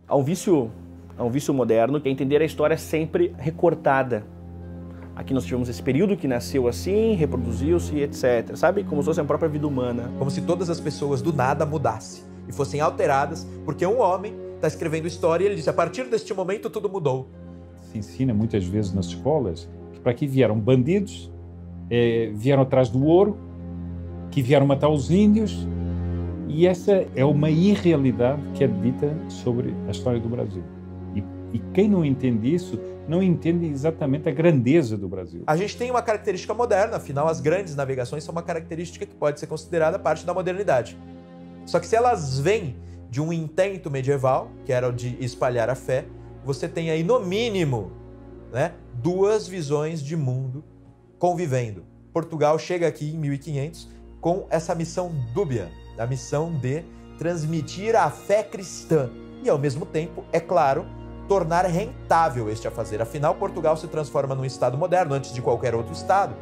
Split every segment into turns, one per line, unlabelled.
Há um vício moderno que é entender a história sempre recortada. Aqui nós tivemos esse período que nasceu assim, reproduziu-se, etc. Sabe? Como se fosse a própria vida humana.
Como se todas as pessoas do nada mudassem e fossem alteradas, porque um homem está escrevendo história e ele diz, a partir deste momento tudo mudou.
Se ensina muitas vezes nas escolas que para aqui vieram bandidos, vieram atrás do ouro, que vieram matar os índios, e essa é uma irrealidade que é dita sobre a história do Brasil. E quem não entende isso, não entende exatamente a grandeza do Brasil.
A gente tem uma característica moderna, afinal as grandes navegações são uma característica que pode ser considerada parte da modernidade. Só que se elas vêm de um intento medieval, que era o de espalhar a fé, você tem aí no mínimo, né, duas visões de mundo convivendo. Portugal chega aqui em 1500 com essa missão dúbia, a missão de transmitir a fé cristã e ao mesmo tempo, é claro, tornar rentável este afazer. Afinal, Portugal se transforma num estado moderno antes de qualquer outro estado,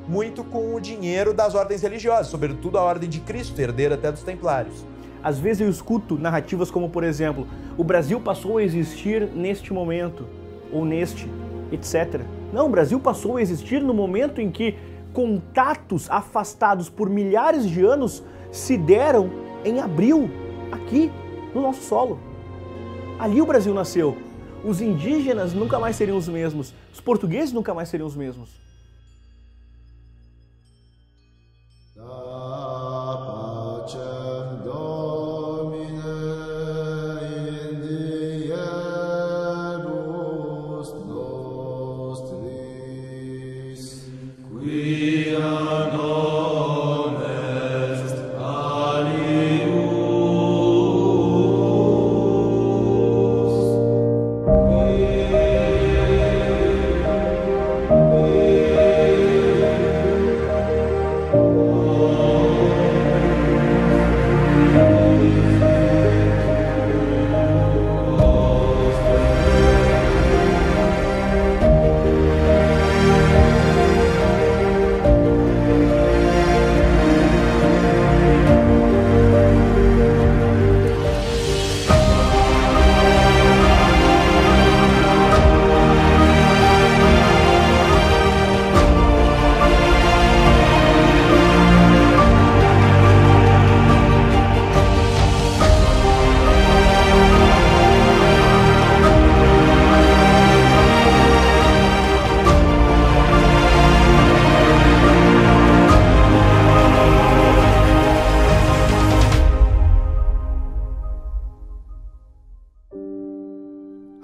muito com o dinheiro das ordens religiosas, sobretudo a ordem de Cristo, herdeira até dos templários.
Às vezes eu escuto narrativas como, por exemplo, o Brasil passou a existir neste momento, ou neste, etc. Não, o Brasil passou a existir no momento em que contatos afastados por milhares de anos se deram em abril, aqui, no nosso solo. Ali o Brasil nasceu. Os indígenas nunca mais seriam os mesmos. Os portugueses nunca mais seriam os mesmos.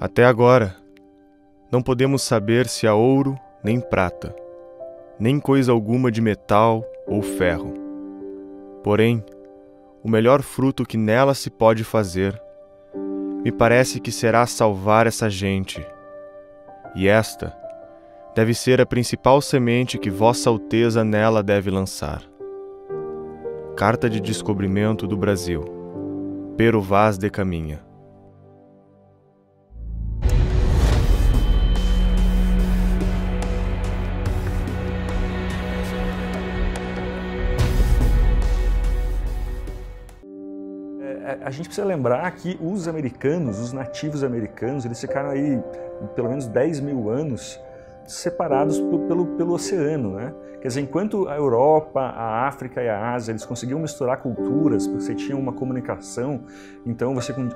Até agora, não podemos saber se há ouro nem prata, nem coisa alguma de metal ou ferro. Porém, o melhor fruto que nela se pode fazer, me parece que será salvar essa gente. E esta deve ser a principal semente que Vossa Alteza nela deve lançar. Carta de Descobrimento do Brasil, Pero Vaz de Caminha.
A gente precisa lembrar que os americanos, os nativos americanos, eles ficaram aí pelo menos 10 mil anos separados pelo oceano, né? Quer dizer, enquanto a Europa, a África e a Ásia, eles conseguiam misturar culturas, porque você tinha uma comunicação, então você com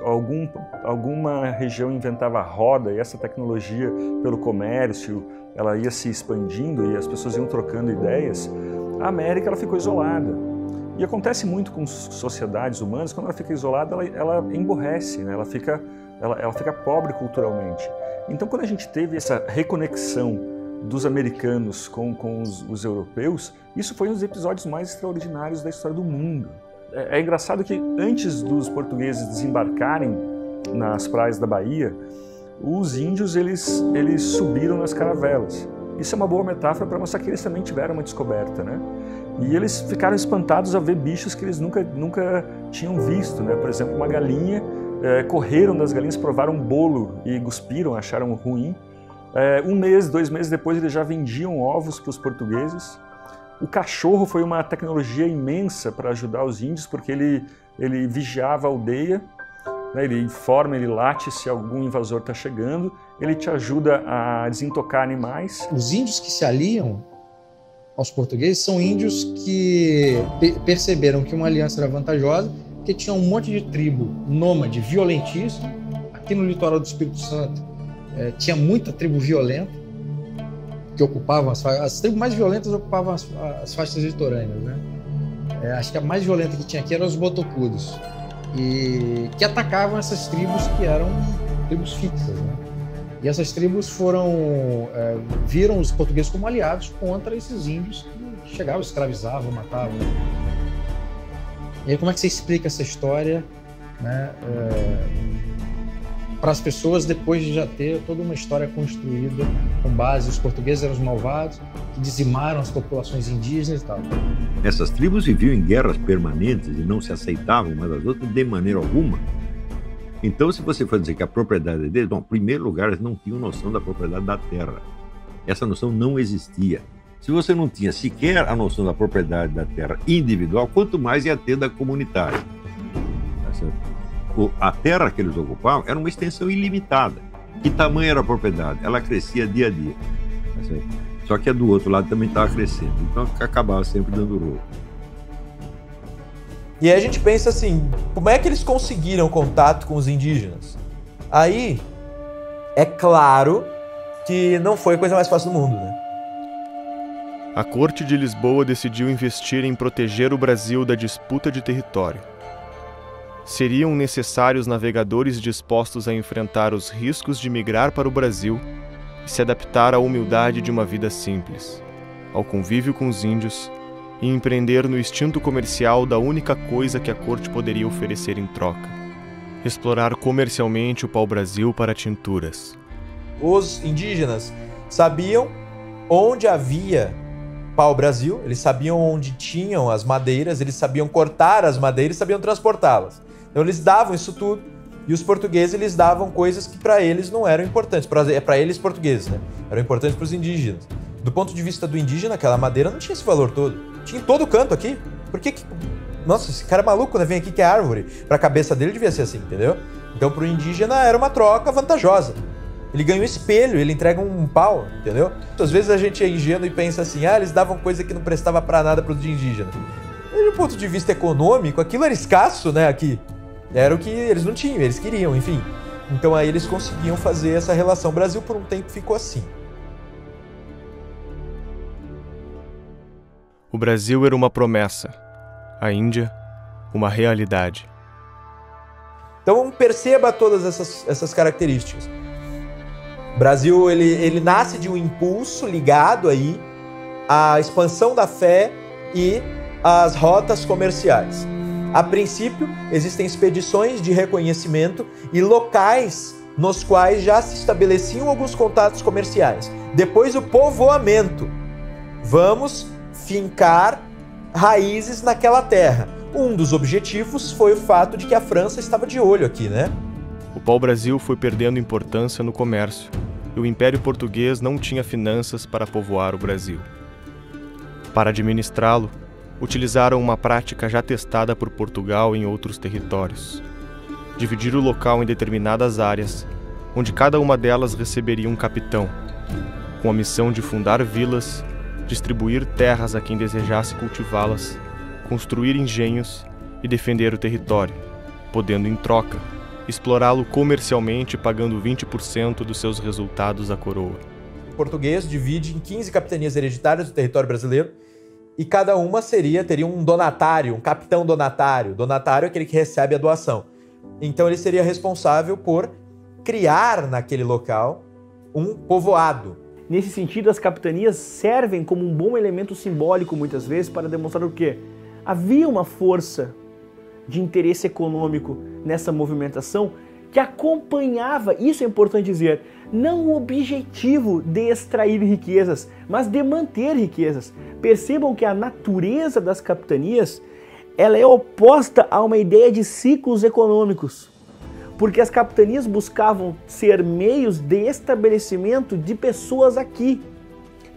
alguma região inventava roda e essa tecnologia pelo comércio, ela ia se expandindo e as pessoas iam trocando ideias, a América ela ficou isolada. E acontece muito com sociedades humanas, quando ela fica isolada, ela emborrece, né? ela fica pobre culturalmente. Então, quando a gente teve essa reconexão dos americanos com os europeus, isso foi um dos episódios mais extraordinários da história do mundo. É engraçado que antes dos portugueses desembarcarem nas praias da Bahia, os índios eles subiram nas caravelas. Isso é uma boa metáfora para mostrar que eles também tiveram uma descoberta, né? E eles ficaram espantados a ver bichos que eles nunca tinham visto, né? Por exemplo, uma galinha, correram das galinhas, provaram um bolo e cuspiram, acharam ruim. Um mês, 2 meses depois, eles já vendiam ovos para os portugueses. O cachorro foi uma tecnologia imensa para ajudar os índios, porque ele vigiava a aldeia né? Ele informa, ele late se algum invasor está chegando, ele te ajuda a desintocar animais.
Os índios que se aliam aos portugueses são índios que perceberam que uma aliança era vantajosa, porque tinha um monte de tribo nômade violentíssima. Aqui no litoral do Espírito Santo tinha muita tribo violenta que ocupavam as tribos mais violentas ocupavam as faixas litorâneas, né? Acho que a mais violenta que tinha aqui eram os botocudos, e que atacavam essas tribos que eram tribos fixas, né? E essas tribos viram os portugueses como aliados contra esses índios que chegavam, escravizavam, matavam. E aí como é que você explica essa história, né, para as pessoas depois de já ter toda uma história construída com base, os portugueses eram os malvados, que dizimaram as populações indígenas e tal.
Essas tribos viviam em guerras permanentes e não se aceitavam umas às outras de maneira alguma. Então, se você for dizer que a propriedade deles, bom, em primeiro lugar, eles não tinham noção da propriedade da terra. Essa noção não existia. Se você não tinha sequer a noção da propriedade da terra individual, quanto mais ia ter da comunitária. Tá certo? A terra que eles ocupavam era uma extensão ilimitada. Que tamanho era a propriedade? Ela crescia dia a dia. Tá certo? Só que a do outro lado também estava crescendo. Então, acabava sempre dando rolo.
E aí a gente pensa assim, como é que eles conseguiram contato com os indígenas? Aí, é claro que não foi a coisa mais fácil do mundo, né?
A Corte de Lisboa decidiu investir em proteger o Brasil da disputa de território. Seriam necessários navegadores dispostos a enfrentar os riscos de migrar para o Brasil e se adaptar à humildade de uma vida simples, ao convívio com os índios e empreender no instinto comercial da única coisa que a corte poderia oferecer em troca: explorar comercialmente o pau-brasil para tinturas.
Os indígenas sabiam onde havia pau-brasil, eles sabiam onde tinham as madeiras, eles sabiam cortar as madeiras e sabiam transportá-las. Então eles davam isso tudo, e os portugueses eles davam coisas que para eles não eram importantes, para eles portugueses, né? Eram importantes para os indígenas. Do ponto de vista do indígena, aquela madeira não tinha esse valor todo. Tinha em todo canto aqui. Por que Nossa, esse cara é maluco, né? Vem aqui que é árvore. Pra cabeça dele devia ser assim, entendeu? Então pro indígena era uma troca vantajosa. Ele ganha um espelho, ele entrega um pau, entendeu? Às vezes a gente é ingênuo e pensa assim, eles davam coisa que não prestava pra nada pros indígenas. Mas do ponto de vista econômico, aquilo era escasso, né, aqui. Era o que eles não tinham, eles queriam, enfim. Então aí eles conseguiam fazer essa relação. O Brasil por um tempo ficou assim.
O Brasil era uma promessa, a Índia, uma realidade.
Então perceba todas essas características. O Brasil ele nasce de um impulso ligado aí à expansão da fé e às rotas comerciais. A princípio, existem expedições de reconhecimento e locais nos quais já se estabeleciam alguns contatos comerciais. Depois o povoamento. Vamos fincar raízes naquela terra. Um dos objetivos foi o fato de que a França estava de olho aqui, né?
O pau-brasil foi perdendo importância no comércio e o Império Português não tinha finanças para povoar o Brasil. Para administrá-lo, utilizaram uma prática já testada por Portugal em outros territórios: dividir o local em determinadas áreas, onde cada uma delas receberia um capitão, com a missão de fundar vilas, distribuir terras a quem desejasse cultivá-las, construir engenhos e defender o território, podendo, em troca, explorá-lo comercialmente, pagando 20% dos seus resultados à coroa.
O português divide em 15 capitanias hereditárias do território brasileiro e cada uma teria um donatário, um capitão donatário. Donatário é aquele que recebe a doação. Então ele seria responsável por criar naquele local um povoado.
Nesse sentido, as capitanias servem como um bom elemento simbólico, muitas vezes, para demonstrar o quê? Havia uma força de interesse econômico nessa movimentação que acompanhava, isso é importante dizer, não o objetivo de extrair riquezas, mas de manter riquezas. Percebam que a natureza das capitanias ela é oposta a uma ideia de ciclos econômicos, porque as capitanias buscavam ser meios de estabelecimento de pessoas aqui,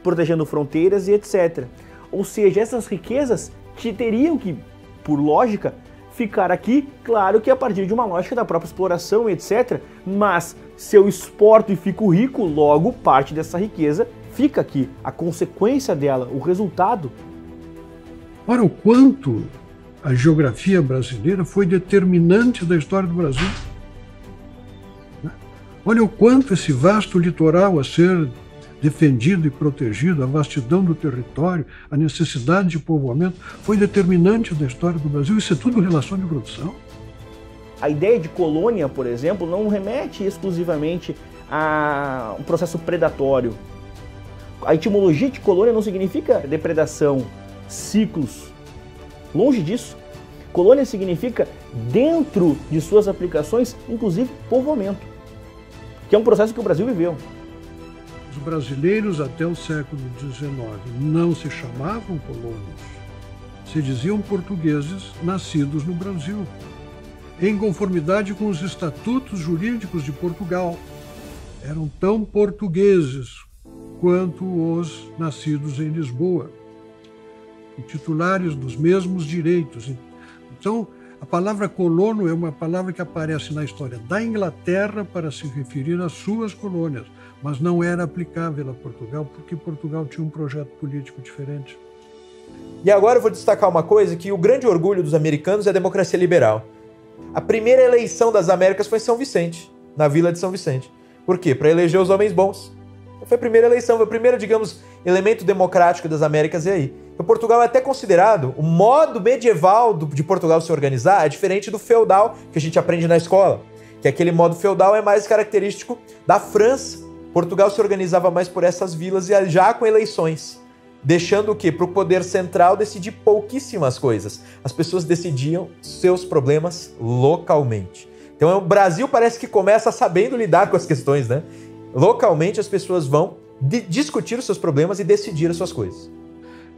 protegendo fronteiras e etc. Ou seja, essas riquezas teriam que, por lógica, ficar aqui, claro que a partir de uma lógica da própria exploração, etc. Mas se eu exporto e fico rico, logo parte dessa riqueza fica aqui. A consequência dela, o resultado.
Ora, o quanto a geografia brasileira foi determinante da história do Brasil. Olha o quanto esse vasto litoral a ser defendido e protegido, a vastidão do território, a necessidade de povoamento, foi determinante da história do Brasil. Isso é tudo relação de produção.
A ideia de colônia, por exemplo, não remete exclusivamente a um processo predatório. A etimologia de colônia não significa depredação, ciclos. Longe disso. Colônia significa, dentro de suas aplicações, inclusive povoamento, que é um processo que o Brasil viveu.
Os brasileiros até o século XIX não se chamavam colonos, se diziam portugueses nascidos no Brasil, em conformidade com os estatutos jurídicos de Portugal. Eram tão portugueses quanto os nascidos em Lisboa, titulares dos mesmos direitos. Então, a palavra colono é uma palavra que aparece na história da Inglaterra para se referir às suas colônias, mas não era aplicável a Portugal, porque Portugal tinha um projeto político diferente.
E agora eu vou destacar uma coisa, que o grande orgulho dos americanos é a democracia liberal. A primeira eleição das Américas foi em São Vicente, na Vila de São Vicente. Por quê? Para eleger os homens bons. Foi a primeira eleição, foi o primeiro, digamos, elemento democrático das Américas, e aí? Então, Portugal é até considerado, o modo medieval de Portugal se organizar é diferente do feudal que a gente aprende na escola, que aquele modo feudal é mais característico da França. Portugal se organizava mais por essas vilas e já com eleições, deixando o quê? Para o poder central decidir pouquíssimas coisas. As pessoas decidiam seus problemas localmente. Então o Brasil parece que começa sabendo lidar com as questões, né? Localmente as pessoas vão discutir os seus problemas e decidir as suas coisas.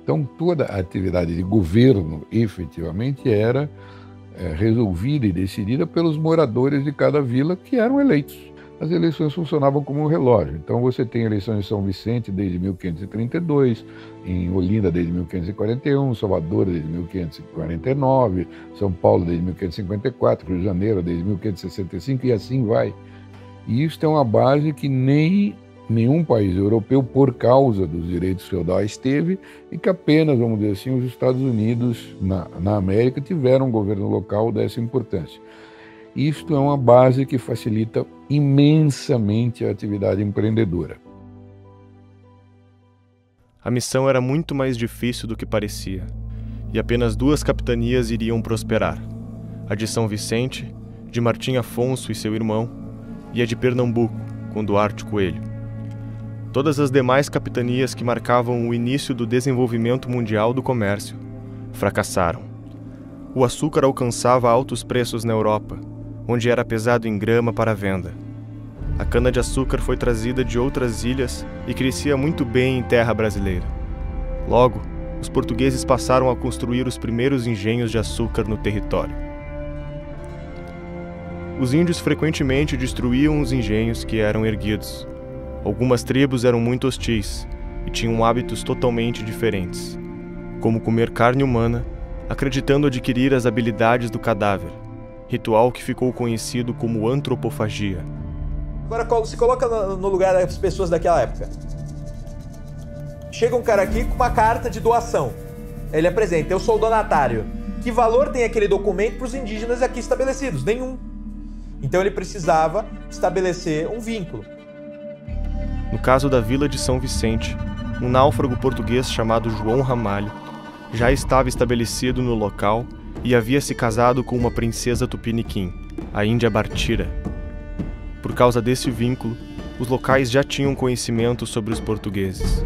Então toda a atividade de governo efetivamente era resolvida e decidida pelos moradores de cada vila que eram eleitos. As eleições funcionavam como um relógio. Então você tem eleições em São Vicente desde 1532, em Olinda desde 1541, Salvador desde 1549, São Paulo desde 1554, Rio de Janeiro desde 1565 e assim vai. E isso é uma base que nenhum país europeu, por causa dos direitos feudais, teve, e que apenas, vamos dizer assim, os Estados Unidos, na América, tiveram um governo local dessa importância. Isto é uma base que facilita imensamente a atividade empreendedora.
A missão era muito mais difícil do que parecia, e apenas 2 capitanias iriam prosperar: a de São Vicente, de Martim Afonso e seu irmão, e a de Pernambuco, com Duarte Coelho. Todas as demais capitanias que marcavam o início do desenvolvimento mundial do comércio fracassaram. O açúcar alcançava altos preços na Europa, onde era pesado em grama para venda. A cana-de-açúcar foi trazida de outras ilhas e crescia muito bem em terra brasileira. Logo, os portugueses passaram a construir os primeiros engenhos de açúcar no território. Os índios frequentemente destruíam os engenhos que eram erguidos. Algumas tribos eram muito hostis e tinham hábitos totalmente diferentes, como comer carne humana, acreditando adquirir as habilidades do cadáver, ritual que ficou conhecido como antropofagia.
Agora se coloca no lugar das pessoas daquela época. Chega um cara aqui com uma carta de doação. Ele apresenta: eu sou o donatário. Que valor tem aquele documento para os indígenas aqui estabelecidos? Nenhum. Então ele precisava estabelecer um vínculo.
No caso da vila de São Vicente, um náufrago português chamado João Ramalho já estava estabelecido no local e havia se casado com uma princesa tupiniquim, a Índia Bartira. Por causa desse vínculo, os locais já tinham conhecimento sobre os portugueses.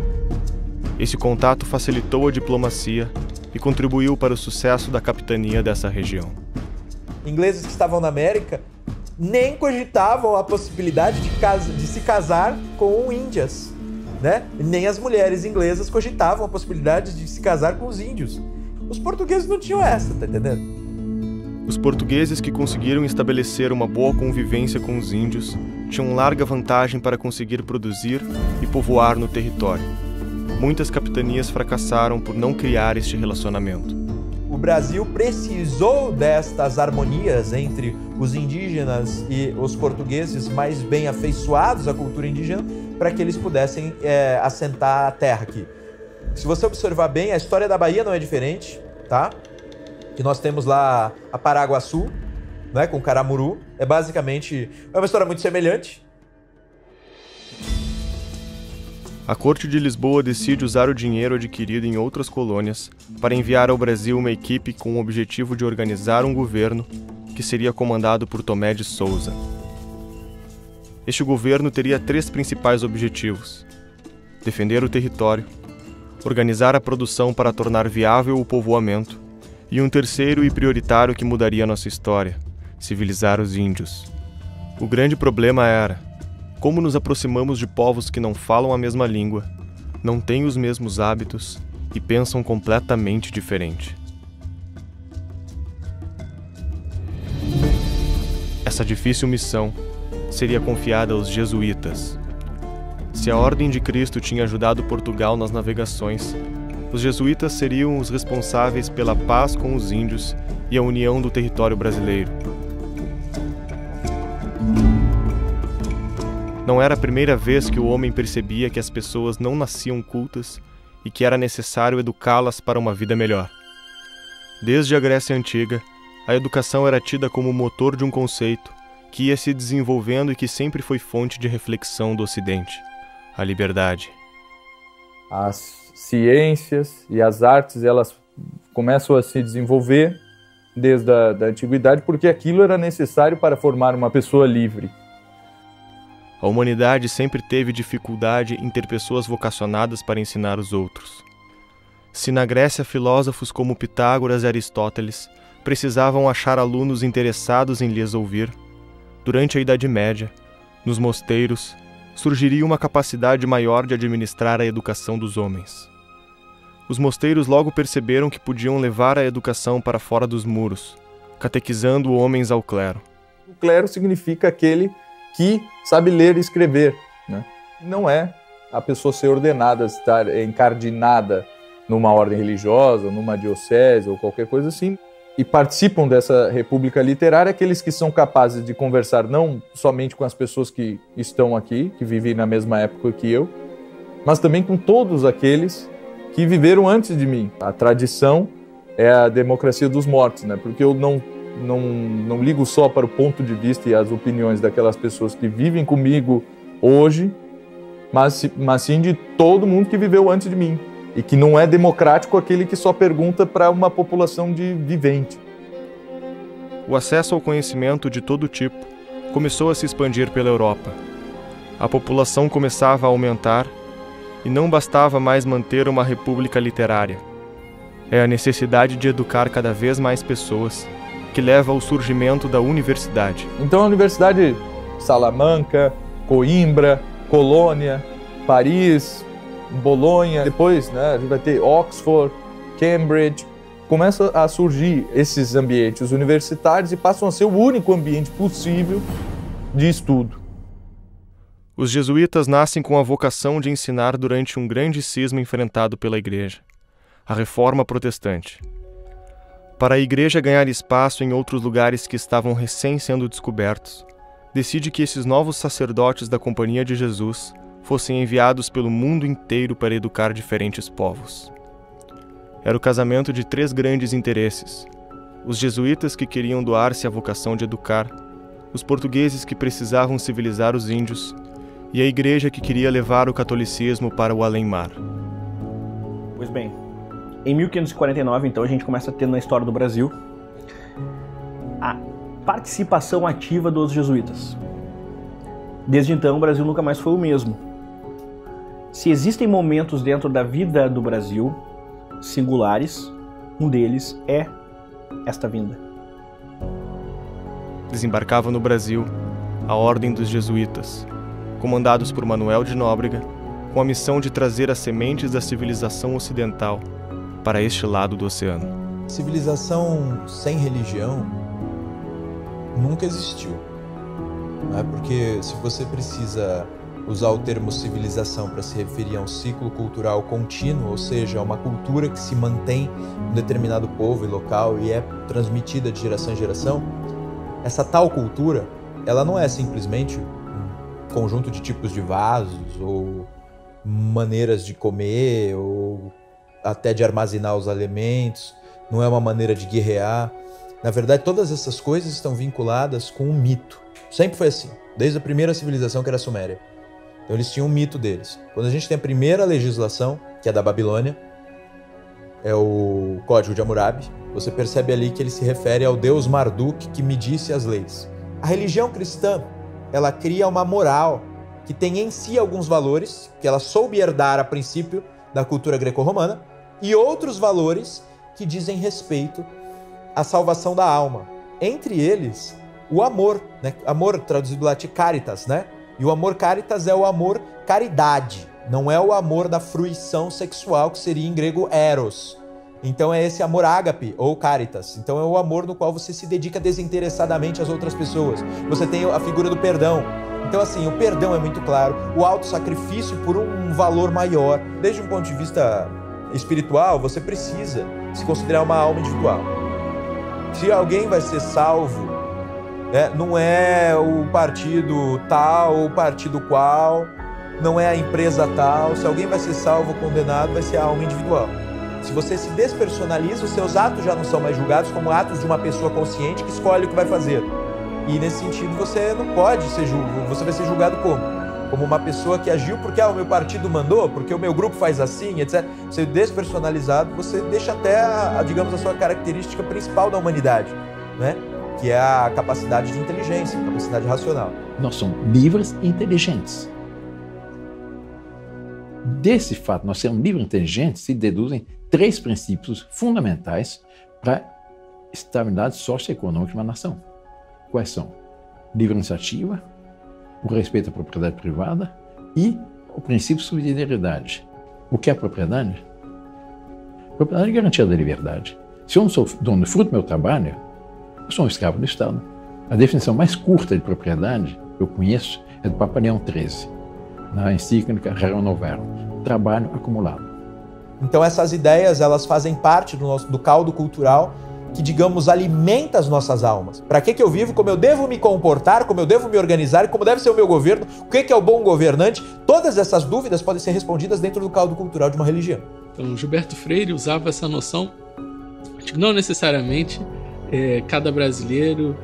Esse contato facilitou a diplomacia e contribuiu para o sucesso da capitania dessa região.
Ingleses que estavam na América nem cogitavam a possibilidade de se casar com índias, né? Nem as mulheres inglesas cogitavam a possibilidade de se casar com os índios. Os portugueses não tinham essa, tá entendendo?
Os portugueses que conseguiram estabelecer uma boa convivência com os índios tinham larga vantagem para conseguir produzir e povoar no território. Muitas capitanias fracassaram por não criar este relacionamento.
O Brasil precisou destas harmonias entre os indígenas e os portugueses mais bem afeiçoados à cultura indígena para que eles pudessem assentar a terra aqui. Se você observar bem, a história da Bahia não é diferente, tá? Que nós temos lá a Paraguaçu, né, com Caramuru. É basicamente uma história muito semelhante.
A Corte de Lisboa decide usar o dinheiro adquirido em outras colônias para enviar ao Brasil uma equipe com o objetivo de organizar um governo que seria comandado por Tomé de Souza. Este governo teria 3 principais objetivos: defender o território, organizar a produção para tornar viável o povoamento, e um terceiro e prioritário que mudaria nossa história: civilizar os índios. O grande problema era como nos aproximamos de povos que não falam a mesma língua, não têm os mesmos hábitos e pensam completamente diferente. Essa difícil missão seria confiada aos jesuítas. Se a Ordem de Cristo tinha ajudado Portugal nas navegações, os jesuítas seriam os responsáveis pela paz com os índios e a união do território brasileiro. Não era a primeira vez que o homem percebia que as pessoas não nasciam cultas e que era necessário educá-las para uma vida melhor. Desde a Grécia Antiga, a educação era tida como o motor de um conceito que ia se desenvolvendo e que sempre foi fonte de reflexão do Ocidente: a liberdade.
As ciências e as artes, elas começam a se desenvolver desde a antiguidade porque aquilo era necessário para formar uma pessoa livre.
A humanidade sempre teve dificuldade em ter pessoas vocacionadas para ensinar os outros. Se na Grécia filósofos como Pitágoras e Aristóteles precisavam achar alunos interessados em lhes ouvir, durante a Idade Média, nos mosteiros, surgiria uma capacidade maior de administrar a educação dos homens. Os mosteiros logo perceberam que podiam levar a educação para fora dos muros, catequizando homens ao clero.
O clero significa aquele que sabe ler e escrever, né? Não é a pessoa ser ordenada, estar encardinada numa ordem religiosa, numa diocese ou qualquer coisa assim. E participam dessa república literária aqueles que são capazes de conversar não somente com as pessoas que estão aqui, que vivem na mesma época que eu, mas também com todos aqueles que viveram antes de mim. A tradição é a democracia dos mortos, né? Porque eu não ligo só para o ponto de vista e as opiniões daquelas pessoas que vivem comigo hoje, mas sim de todo mundo que viveu antes de mim. E que não é democrático aquele que só pergunta para uma população de vivente.
O acesso ao conhecimento de todo tipo começou a se expandir pela Europa. A população começava a aumentar e não bastava mais manter uma república literária. É a necessidade de educar cada vez mais pessoas que leva ao surgimento da universidade.
Então a Universidade Salamanca, Coimbra, Colônia, Paris, Bolonha, depois, né, a gente vai ter Oxford, Cambridge. Começam a surgir esses ambientes universitários e passam a ser o único ambiente possível de estudo.
Os jesuítas nascem com a vocação de ensinar durante um grande cisma enfrentado pela Igreja, a Reforma Protestante. Para a Igreja ganhar espaço em outros lugares que estavam recém sendo descobertos, decide que esses novos sacerdotes da Companhia de Jesus fossem enviados pelo mundo inteiro para educar diferentes povos. Era o casamento de 3 grandes interesses: os jesuítas que queriam doar-se à vocação de educar, os portugueses que precisavam civilizar os índios e a Igreja que queria levar o catolicismo para o além-mar.
Pois bem, em 1549, então, a gente começa a ter na história do Brasil a participação ativa dos jesuítas. Desde então, o Brasil nunca mais foi o mesmo. Se existem momentos dentro da vida do Brasil singulares, um deles é esta vinda.
Desembarcava no Brasil a Ordem dos Jesuítas, comandados por Manuel de Nóbrega, com a missão de trazer as sementes da civilização ocidental para este lado do oceano.
Civilização sem religião nunca existiu. Porque se você precisa usar o termo civilização para se referir a um ciclo cultural contínuo, ou seja, uma cultura que se mantém em um determinado povo e local e é transmitida de geração em geração, essa tal cultura, ela não é simplesmente um conjunto de tipos de vasos ou maneiras de comer ou até de armazenar os alimentos, não é uma maneira de guerrear. Na verdade, todas essas coisas estão vinculadas com um mito. Sempre foi assim, desde a primeira civilização, que era a Suméria. Então eles tinham um mito deles. Quando a gente tem a primeira legislação, que é da Babilônia, é o Código de Hammurabi, você percebe ali que ele se refere ao deus Marduk que medisse as leis. A religião cristã, ela cria uma moral que tem em si alguns valores, que ela soube herdar a princípio da cultura greco-romana, e outros valores que dizem respeito à salvação da alma. Entre eles, o amor, né? Amor traduzido do latim caritas, né? E o amor caritas é o amor caridade, não é o amor da fruição sexual, que seria em grego eros. Então é esse amor ágape ou caritas. Então é o amor no qual você se dedica desinteressadamente às outras pessoas. Você tem a figura do perdão. Então assim, o perdão é muito claro, o autossacrifício por um valor maior. Desde um ponto de vista espiritual, você precisa se considerar uma alma individual. Se alguém vai ser salvo, não é o partido tal ou o partido qual, não é a empresa tal. Se alguém vai ser salvo ou condenado, vai ser a alma individual. Se você se despersonaliza, os seus atos já não são mais julgados como atos de uma pessoa consciente que escolhe o que vai fazer. E nesse sentido você não pode ser julgado, você vai ser julgado como? Como uma pessoa que agiu porque o meu partido mandou, porque o meu grupo faz assim, etc. Você despersonalizado, você deixa até, digamos, a sua característica principal da humanidade, né? Que é a capacidade de inteligência, a capacidade racional.
Nós somos livres e inteligentes. Desse fato, nós sermos livres e inteligentes, se deduzem 3 princípios fundamentais para a estabilidade socioeconômica de uma nação. Quais são? Livre iniciativa, o respeito à propriedade privada e o princípio de subsidiariedade. O que é a propriedade? A propriedade é garantia da liberdade. Se eu não sou dono do fruto do meu trabalho, eu sou um escravo do Estado. A definição mais curta de propriedade que eu conheço é do Papa Leão XIII, na encíclica Rerum Novarum, trabalho acumulado.
Então essas ideias, elas fazem parte do caldo cultural que, digamos, alimenta as nossas almas. Para que eu vivo, como eu devo me comportar, como eu devo me organizar, como deve ser o meu governo, o que é o bom governante, todas essas dúvidas podem ser respondidas dentro do caldo cultural de uma religião.
Então, Gilberto Freire usava essa noção de que não necessariamente cada brasileiro,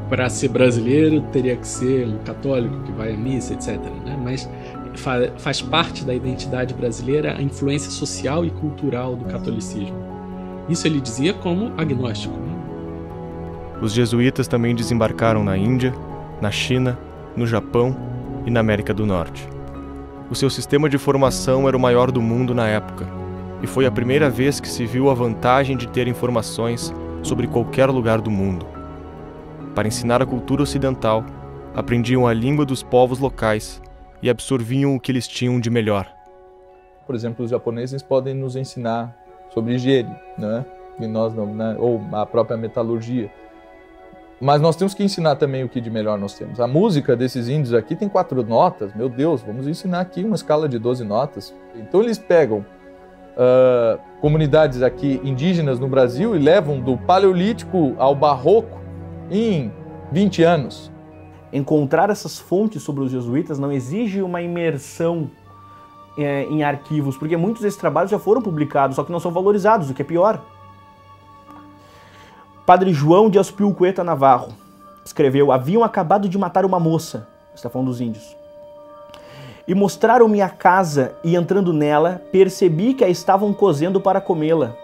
para ser brasileiro, teria que ser um católico que vai à missa, etc. Né? Mas faz parte da identidade brasileira a influência social e cultural do catolicismo. Isso ele dizia como agnóstico. Né?
Os jesuítas também desembarcaram na Índia, na China, no Japão e na América do Norte. O seu sistema de formação era o maior do mundo na época, e foi a primeira vez que se viu a vantagem de ter informações sobre qualquer lugar do mundo. Para ensinar a cultura ocidental, aprendiam a língua dos povos locais e absorviam o que eles tinham de melhor.
Por exemplo, os japoneses podem nos ensinar sobre higiene, né? E nós não, né? Ou a própria metalurgia. Mas nós temos que ensinar também o que de melhor nós temos. A música desses índios aqui tem 4 notas. Meu Deus, vamos ensinar aqui uma escala de 12 notas. Então eles pegam comunidades aqui indígenas no Brasil e levam do Paleolítico ao Barroco em 20 anos.
Encontrar essas fontes sobre os jesuítas não exige uma imersão em arquivos, porque muitos desses trabalhos já foram publicados, só que não são valorizados, o que é pior. Padre João de Aspilcueta Navarro escreveu: haviam acabado de matar uma moça, está falando dos índios, e mostraram-me a casa, e entrando nela, percebi que a estavam cozendo para comê-la.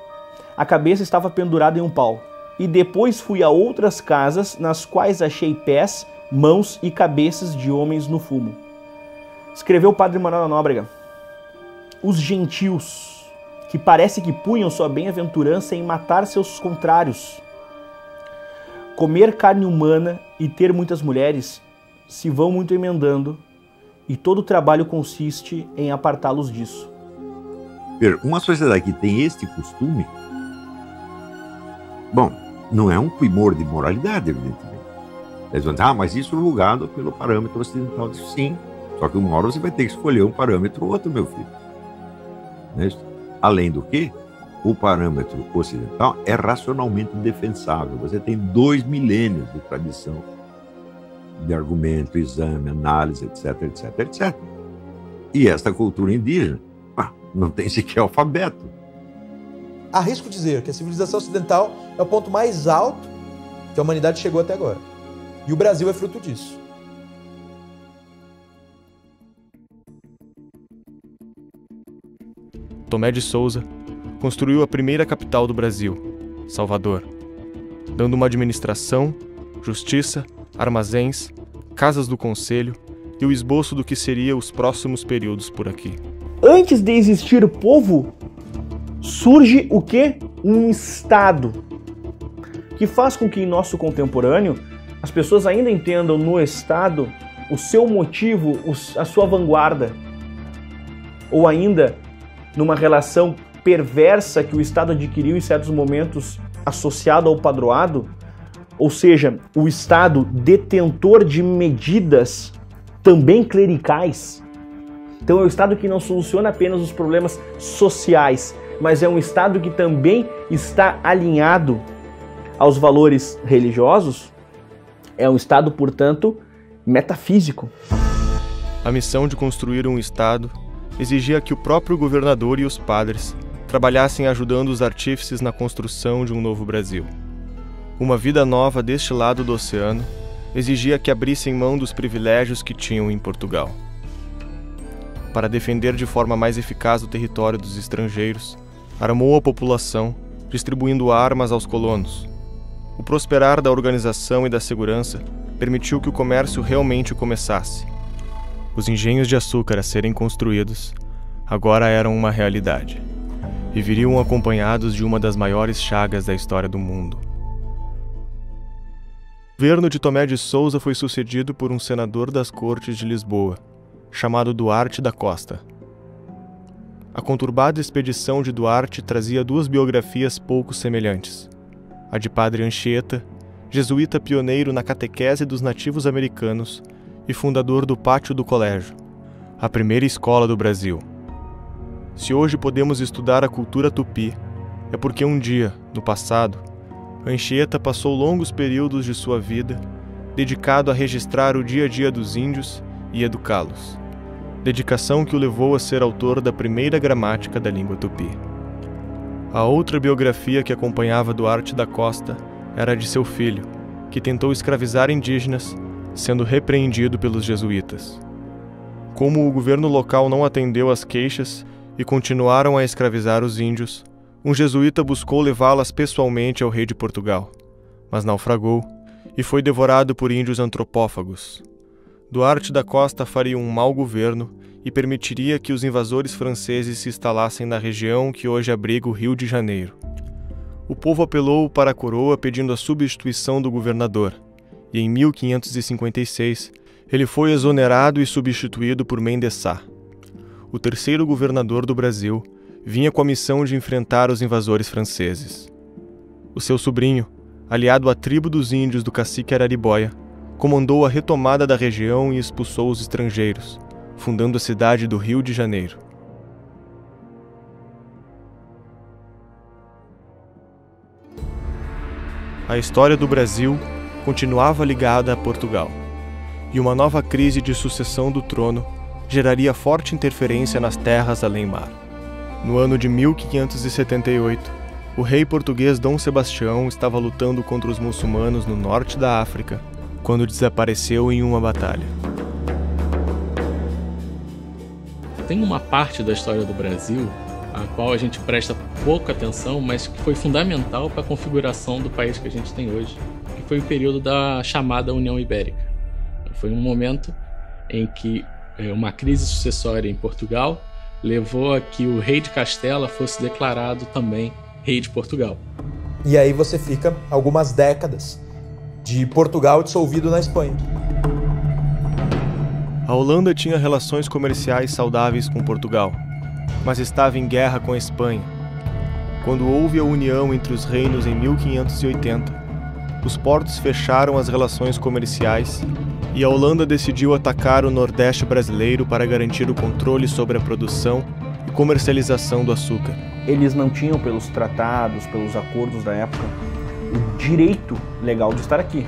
A cabeça estava pendurada em um pau. E depois fui a outras casas, nas quais achei pés, mãos e cabeças de homens no fumo. Escreveu o Padre Manuel Nóbrega: os gentios, que parece que punham sua bem-aventurança em matar seus contrários, comer carne humana e ter muitas mulheres, se vão muito emendando, e todo o trabalho consiste em apartá-los disso.
Uma sociedade que tem este costume, bom, não é um primor de moralidade, evidentemente. Eles vão dizer, mas isso é julgado pelo parâmetro ocidental. Sim, Só que uma hora você vai ter que escolher um parâmetro ou outro, meu filho. Né? Além do que, o parâmetro ocidental é racionalmente defensável. Você tem 2 milênios de tradição de argumento, exame, análise, etc, etc, etc. E esta cultura indígena não tem sequer alfabeto.
Arrisco dizer que a civilização ocidental é o ponto mais alto que a humanidade chegou até agora. E o Brasil é fruto disso.
Tomé de Souza construiu a primeira capital do Brasil, Salvador, dando uma administração, justiça, armazéns, casas do conselho e o esboço do que seria os próximos períodos por aqui.
Antes de existir povo, surge o quê? Um Estado, que faz com que em nosso contemporâneo as pessoas ainda entendam no Estado o seu motivo, a sua vanguarda, ou ainda numa relação perversa que o Estado adquiriu em certos momentos associado ao padroado, ou seja, o Estado detentor de medidas também clericais. Então é um Estado que não soluciona apenas os problemas sociais, mas é um Estado que também está alinhado aos valores religiosos. É um Estado, portanto, metafísico.
A missão de construir um Estado exigia que o próprio governador e os padres trabalhassem ajudando os artífices na construção de um novo Brasil. Uma vida nova deste lado do oceano exigia que abrissem mão dos privilégios que tinham em Portugal. Para defender de forma mais eficaz o território dos estrangeiros, armou a população, distribuindo armas aos colonos. O prosperar da organização e da segurança permitiu que o comércio realmente começasse. Os engenhos de açúcar a serem construídos agora eram uma realidade e viriam acompanhados de uma das maiores chagas da história do mundo. O governo de Tomé de Souza foi sucedido por um senador das Cortes de Lisboa, chamado Duarte da Costa. A conturbada expedição de Duarte trazia 2 biografias pouco semelhantes. A de Padre Anchieta, jesuíta pioneiro na catequese dos nativos americanos e fundador do Pátio do Colégio, a primeira escola do Brasil. Se hoje podemos estudar a cultura tupi, é porque um dia, no passado, Anchieta passou longos períodos de sua vida dedicado a registrar o dia a dia dos índios e educá-los. Dedicação que o levou a ser autor da primeira gramática da língua tupi. A outra biografia que acompanhava Duarte da Costa era a de seu filho, que tentou escravizar indígenas, sendo repreendido pelos jesuítas. Como o governo local não atendeu às queixas e continuaram a escravizar os índios, um jesuíta buscou levá-las pessoalmente ao rei de Portugal, mas naufragou e foi devorado por índios antropófagos. Duarte da Costa faria um mau governo e permitiria que os invasores franceses se instalassem na região que hoje abriga o Rio de Janeiro. O povo apelou para a coroa pedindo a substituição do governador, e em 1556 ele foi exonerado e substituído por Mendez Sá. O terceiro governador do Brasil vinha com a missão de enfrentar os invasores franceses. O seu sobrinho, aliado à tribo dos índios do cacique Araribóia, comandou a retomada da região e expulsou os estrangeiros, fundando a cidade do Rio de Janeiro. A história do Brasil continuava ligada a Portugal, e uma nova crise de sucessão do trono geraria forte interferência nas terras além-mar. No ano de 1578, o rei português Dom Sebastião estava lutando contra os muçulmanos no norte da África, quando desapareceu em uma batalha.
Tem uma parte da história do Brasil a qual a gente presta pouca atenção, mas que foi fundamental para a configuração do país que a gente tem hoje, que foi o período da chamada União Ibérica. Foi um momento em que uma crise sucessória em Portugal levou a que o rei de Castela fosse declarado também rei de Portugal.
E aí você fica algumas décadas de Portugal dissolvido na Espanha.
A Holanda tinha relações comerciais saudáveis com Portugal, mas estava em guerra com a Espanha. Quando houve a união entre os reinos em 1580, os portos fecharam as relações comerciais e a Holanda decidiu atacar o Nordeste brasileiro para garantir o controle sobre a produção e comercialização do açúcar.
Eles não tinham, pelos tratados, pelos acordos da época, o direito legal de estar aqui.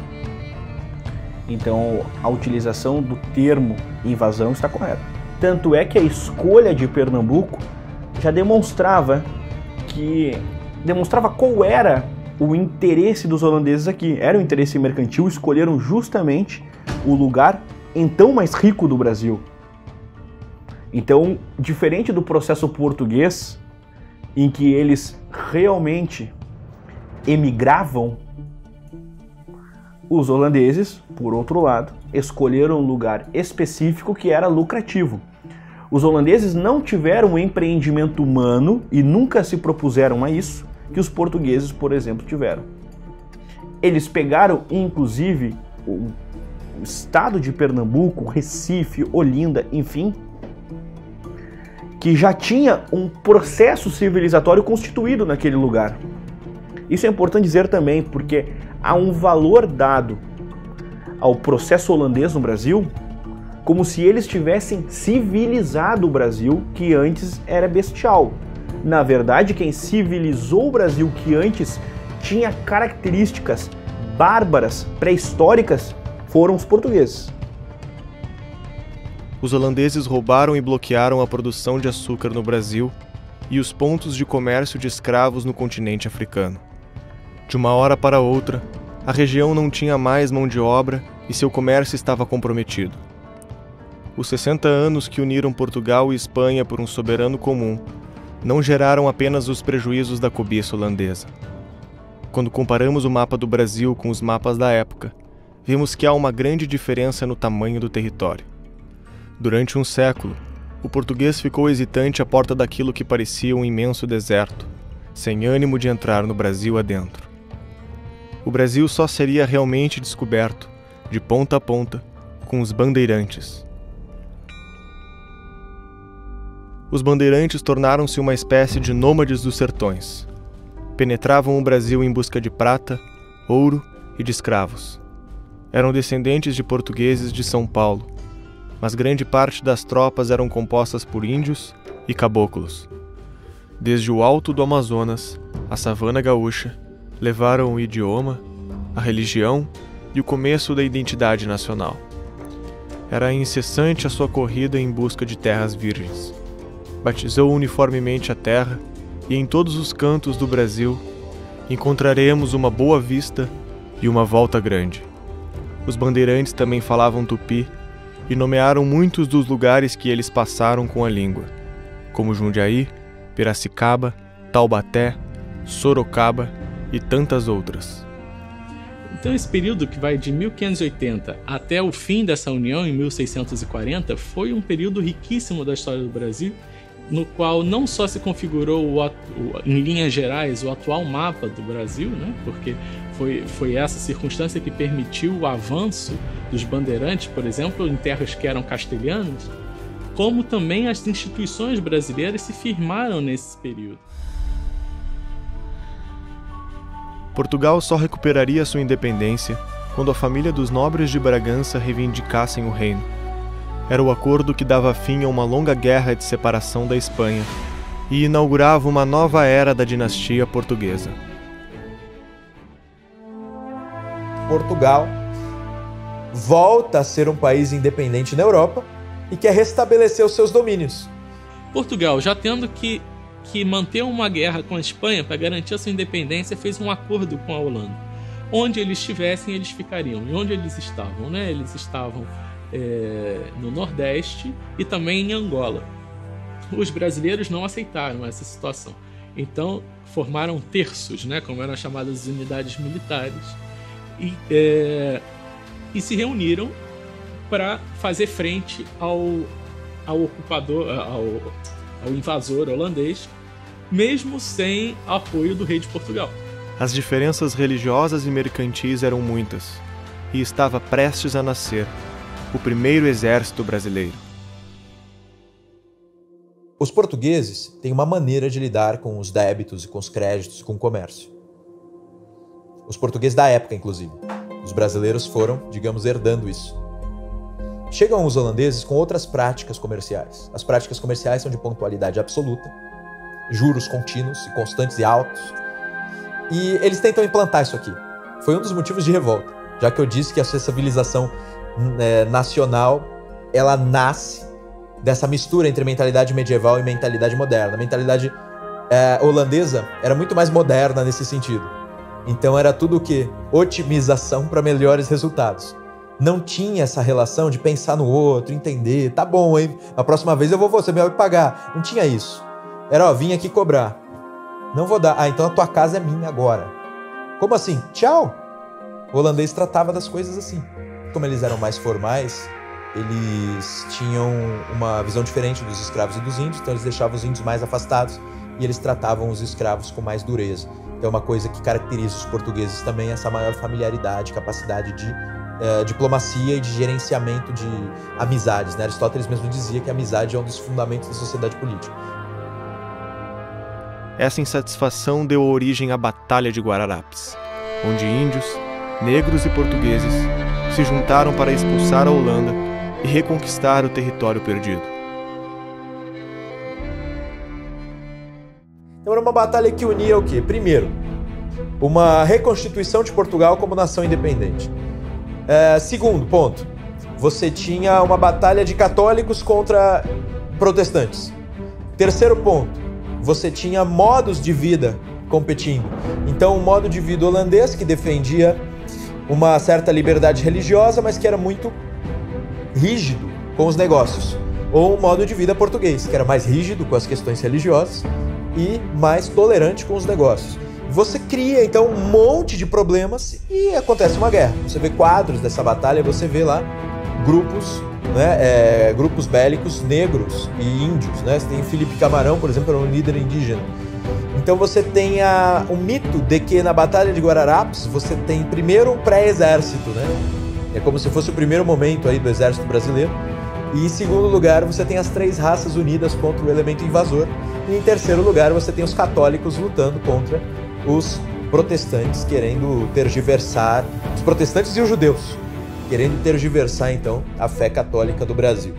Então, a utilização do termo invasão está correta. Tanto é que a escolha de Pernambuco já demonstrava qual era o interesse dos holandeses aqui. Era o interesse mercantil, escolheram justamente o lugar então mais rico do Brasil. Então, diferente do processo português, em que eles realmente emigravam, os holandeses, por outro lado, escolheram um lugar específico que era lucrativo. Os holandeses não tiveram um empreendimento humano e nunca se propuseram a isso que os portugueses, por exemplo, tiveram. Eles pegaram, inclusive, o estado de Pernambuco, Recife, Olinda, enfim, que já tinha um processo civilizatório constituído naquele lugar. Isso é importante dizer também, porque há um valor dado ao processo holandês no Brasil, como se eles tivessem civilizado o Brasil, que antes era bestial. Na verdade, quem civilizou o Brasil, que antes tinha características bárbaras, pré-históricas, foram os portugueses.
Os holandeses roubaram e bloquearam a produção de açúcar no Brasil e os pontos de comércio de escravos no continente africano. De uma hora para outra, a região não tinha mais mão de obra e seu comércio estava comprometido. Os 60 anos que uniram Portugal e Espanha por um soberano comum não geraram apenas os prejuízos da cobiça holandesa. Quando comparamos o mapa do Brasil com os mapas da época, vimos que há uma grande diferença no tamanho do território. Durante um século, o português ficou hesitante à porta daquilo que parecia um imenso deserto, sem ânimo de entrar no Brasil adentro. O Brasil só seria realmente descoberto, de ponta a ponta, com os bandeirantes. Os bandeirantes tornaram-se uma espécie de nômades dos sertões. Penetravam o Brasil em busca de prata, ouro e de escravos. Eram descendentes de portugueses de São Paulo, mas grande parte das tropas eram compostas por índios e caboclos. Desde o alto do Amazonas, a savana gaúcha, levaram o idioma, a religião e o começo da identidade nacional. Era incessante a sua corrida em busca de terras virgens. Batizou uniformemente a terra e em todos os cantos do Brasil encontraremos uma Boa Vista e uma Volta Grande. Os bandeirantes também falavam tupi e nomearam muitos dos lugares que eles passaram com a língua, como Jundiaí, Piracicaba, Taubaté, Sorocaba e tantas outras.
Então esse período que vai de 1580 até o fim dessa união, em 1640, foi um período riquíssimo da história do Brasil, no qual não só se configurou, em linhas gerais, o atual mapa do Brasil, né? Porque foi essa circunstância que permitiu o avanço dos bandeirantes, por exemplo, em terras que eram castelhanas, como também as instituições brasileiras se firmaram nesse período.
Portugal só recuperaria sua independência quando a família dos nobres de Bragança reivindicassem o reino. Era o acordo que dava fim a uma longa guerra de separação da Espanha e inaugurava uma nova era da dinastia portuguesa.
Portugal volta a ser um país independente na Europa e quer restabelecer os seus domínios.
Portugal, já tendo que manter uma guerra com a Espanha para garantir a sua independência, fez um acordo com a Holanda. Onde eles estivessem, eles ficariam. E onde eles estavam? Né? Eles estavam no Nordeste e também em Angola. Os brasileiros não aceitaram essa situação. Então, formaram terços, né? Como eram chamadas unidades militares, e se reuniram para fazer frente ao ocupador, ao invasor holandês, mesmo sem apoio do rei de Portugal.
As diferenças religiosas e mercantis eram muitas, e estava prestes a nascer o primeiro exército brasileiro.
Os portugueses têm uma maneira de lidar com os débitos e com os créditos e com o comércio. Os portugueses da época, inclusive. Os brasileiros foram, digamos, herdando isso. chegam os holandeses com outras práticas comerciais. As práticas comerciais são de pontualidade absoluta, juros contínuos e constantes e altos. E eles tentam implantar isso aqui. Foi um dos motivos de revolta, já que eu disse que essa civilização nacional, ela nasce dessa mistura entre mentalidade medieval e mentalidade moderna. A mentalidade holandesa era muito mais moderna nesse sentido. Então era tudo o quê? Otimização para melhores resultados. Não tinha essa relação de pensar no outro, entender, tá bom, hein? A próxima vez você me vai pagar. Não tinha isso. Era, vim aqui cobrar. Não vou dar. Ah, então a tua casa é minha agora. Como assim? Tchau! O holandês tratava das coisas assim. Como eles eram mais formais, eles tinham uma visão diferente dos escravos e dos índios, então eles deixavam os índios mais afastados e eles tratavam os escravos com mais dureza. Então é uma coisa que caracteriza os portugueses também, essa maior familiaridade, capacidade de diplomacia e de gerenciamento de amizades, né? Aristóteles mesmo dizia que a amizade é um dos fundamentos da sociedade política.
Essa insatisfação deu origem à Batalha de Guararapes, onde índios, negros e portugueses se juntaram para expulsar a Holanda e reconquistar o território perdido.
Então era uma batalha que unia o quê? Primeiro, uma reconstituição de Portugal como nação independente. Segundo ponto, você tinha uma batalha de católicos contra protestantes. Terceiro ponto, você tinha modos de vida competindo. Então, um modo de vida holandês que defendia uma certa liberdade religiosa, mas que era muito rígido com os negócios. Ou um modo de vida português, que era mais rígido com as questões religiosas e mais tolerante com os negócios. Você cria, então, um monte de problemas e acontece uma guerra. Você vê quadros dessa batalha, você vê lá grupos, né, grupos bélicos negros e índios. Né? Você tem Felipe Camarão, por exemplo, era um líder indígena. Então você tem o mito de que na Batalha de Guararapes você tem primeiro um pré-exército, né? É como se fosse o primeiro momento aí do exército brasileiro. E em segundo lugar você tem as três raças unidas contra o elemento invasor. E em terceiro lugar você tem os católicos lutando contra os protestantes, querendo tergiversar, os protestantes e os judeus, querendo tergiversar então a fé católica do Brasil.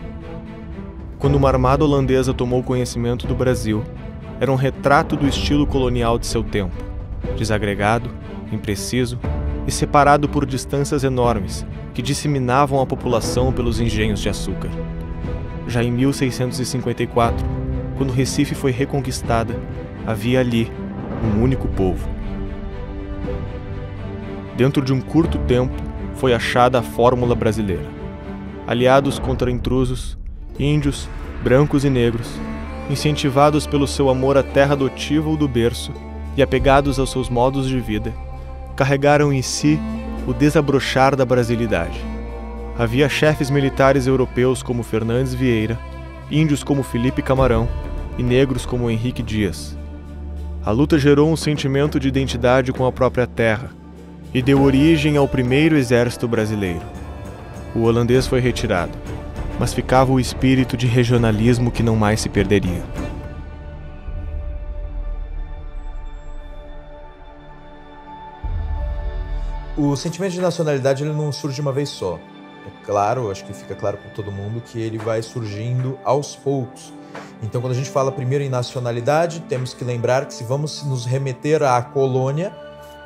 Quando uma armada holandesa tomou conhecimento do Brasil, era um retrato do estilo colonial de seu tempo, desagregado, impreciso e separado por distâncias enormes que disseminavam a população pelos engenhos de açúcar. Já em 1654, quando Recife foi reconquistada, havia ali um único povo. Dentro de um curto tempo, foi achada a fórmula brasileira. Aliados contra intrusos, índios, brancos e negros, incentivados pelo seu amor à terra adotiva ou do berço e apegados aos seus modos de vida, carregaram em si o desabrochar da brasilidade. Havia chefes militares europeus como Fernandes Vieira, índios como Felipe Camarão e negros como Henrique Dias. A luta gerou um sentimento de identidade com a própria terra e deu origem ao primeiro exército brasileiro. O holandês foi retirado, mas ficava o espírito de regionalismo que não mais se perderia.
O sentimento de nacionalidade ele não surge de uma vez só. É claro, acho que fica claro para todo mundo que ele vai surgindo aos poucos. Então, quando a gente fala primeiro em nacionalidade, temos que lembrar que se vamos nos remeter à colônia,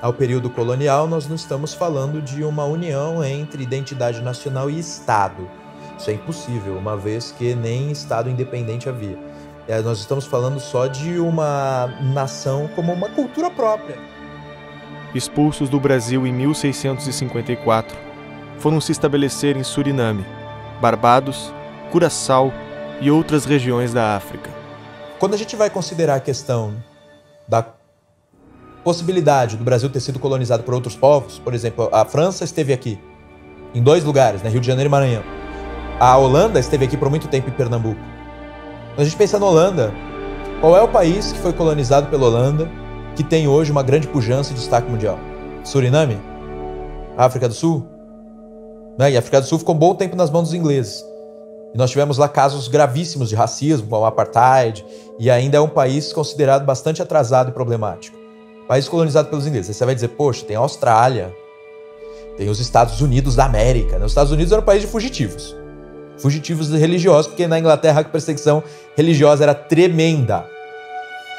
ao período colonial, nós não estamos falando de uma união entre identidade nacional e Estado. Isso é impossível, uma vez que nem Estado independente havia. Nós estamos falando só de uma nação como uma cultura própria.
Expulsos do Brasil em 1654, foram se estabelecer em Suriname, Barbados, Curaçao e outras regiões da África.
Quando a gente vai considerar a questão da possibilidade do Brasil ter sido colonizado por outros povos, por exemplo, a França esteve aqui, em 2 lugares, né, Rio de Janeiro e Maranhão. A Holanda esteve aqui por muito tempo em Pernambuco. Quando a gente pensa na Holanda, qual é o país que foi colonizado pela Holanda, que tem hoje uma grande pujança e destaque mundial? Suriname? África do Sul? Né? E a África do Sul ficou um bom tempo nas mãos dos ingleses. E nós tivemos lá casos gravíssimos de racismo, como o apartheid, e ainda é um país considerado bastante atrasado e problemático. País colonizado pelos ingleses. Aí você vai dizer, poxa, tem a Austrália, tem os Estados Unidos da América. Os Estados Unidos era um país de fugitivos. fugitivos religiosos, porque na Inglaterra a perseguição religiosa era tremenda.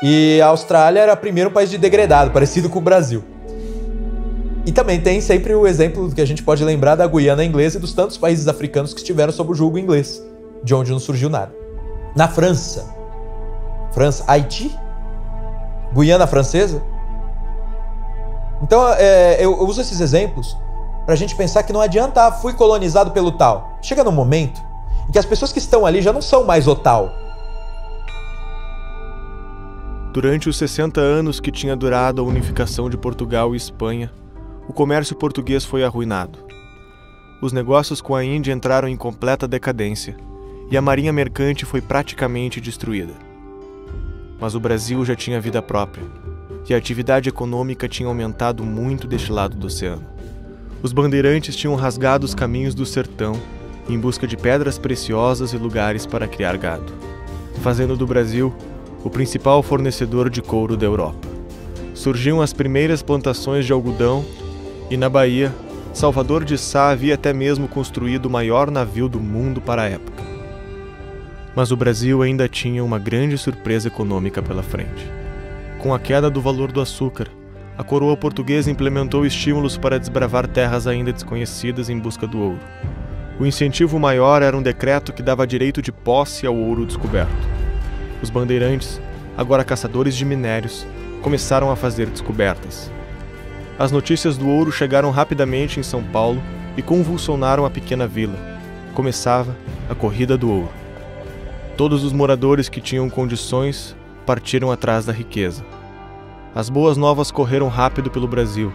E a Austrália era primeiro um país de degradado, parecido com o Brasil. E também tem sempre o exemplo que a gente pode lembrar da Guiana inglesa e dos tantos países africanos que estiveram sob o jugo inglês, de onde não surgiu nada. Na França, Haiti, Guiana francesa. Então eu uso esses exemplos para a gente pensar que não adianta, fui colonizado pelo tal. Chega num momento em que as pessoas que estão ali já não são mais o tal.
Durante os 60 anos que tinha durado a unificação de Portugal e Espanha, o comércio português foi arruinado. Os negócios com a Índia entraram em completa decadência e a marinha mercante foi praticamente destruída. Mas o Brasil já tinha vida própria e a atividade econômica tinha aumentado muito deste lado do oceano. Os bandeirantes tinham rasgado os caminhos do sertão em busca de pedras preciosas e lugares para criar gado, fazendo do Brasil o principal fornecedor de couro da Europa. Surgiam as primeiras plantações de algodão e, na Bahia, Salvador de Sá havia até mesmo construído o maior navio do mundo para a época. Mas o Brasil ainda tinha uma grande surpresa econômica pela frente. Com a queda do valor do açúcar, a coroa portuguesa implementou estímulos para desbravar terras ainda desconhecidas em busca do ouro. O incentivo maior era um decreto que dava direito de posse ao ouro descoberto. Os bandeirantes, agora caçadores de minérios, começaram a fazer descobertas. As notícias do ouro chegaram rapidamente em São Paulo e convulsionaram a pequena vila. Começava a corrida do ouro. Todos os moradores que tinham condições partiram atrás da riqueza. As boas novas correram rápido pelo Brasil,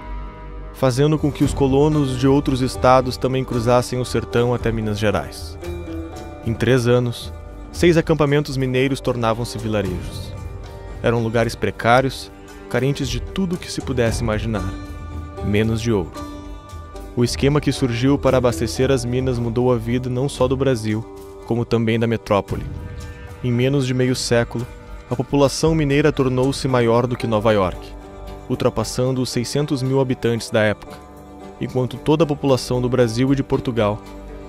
fazendo com que os colonos de outros estados também cruzassem o sertão até Minas Gerais. Em 3 anos, 6 acampamentos mineiros tornavam-se vilarejos. Eram lugares precários, carentes de tudo o que se pudesse imaginar, menos de ouro. O esquema que surgiu para abastecer as minas mudou a vida não só do Brasil, como também da metrópole. Em menos de meio século, a população mineira tornou-se maior do que Nova York, ultrapassando os 600 mil habitantes da época, enquanto toda a população do Brasil e de Portugal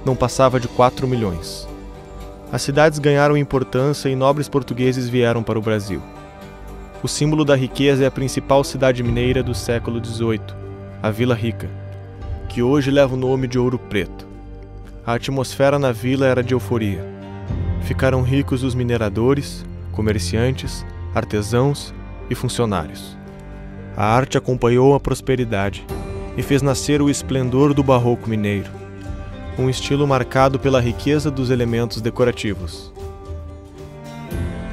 não passava de 4 milhões. As cidades ganharam importância e nobres portugueses vieram para o Brasil. O símbolo da riqueza é a principal cidade mineira do século XVIII, a Vila Rica, que hoje leva o nome de Ouro Preto. A atmosfera na vila era de euforia. Ficaram ricos os mineradores, comerciantes, artesãos e funcionários. A arte acompanhou a prosperidade e fez nascer o esplendor do barroco mineiro, um estilo marcado pela riqueza dos elementos decorativos.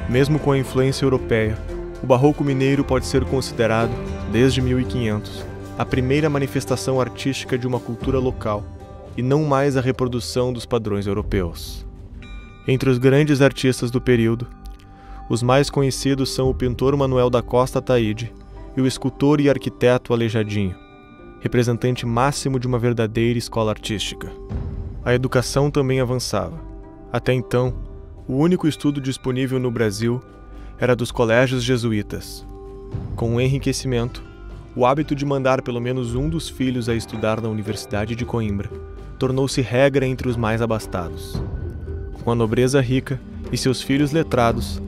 Mesmo com a influência europeia, o barroco mineiro pode ser considerado, desde 1500, a primeira manifestação artística de uma cultura local e não mais a reprodução dos padrões europeus. Entre os grandes artistas do período, os mais conhecidos são o pintor Manuel da Costa Ataíde e o escultor e arquiteto Aleijadinho, representante máximo de uma verdadeira escola artística. A educação também avançava. Até então, o único estudo disponível no Brasil era dos colégios jesuítas. Com o enriquecimento, o hábito de mandar pelo menos um dos filhos a estudar na Universidade de Coimbra tornou-se regra entre os mais abastados. Com a nobreza rica e seus filhos letrados,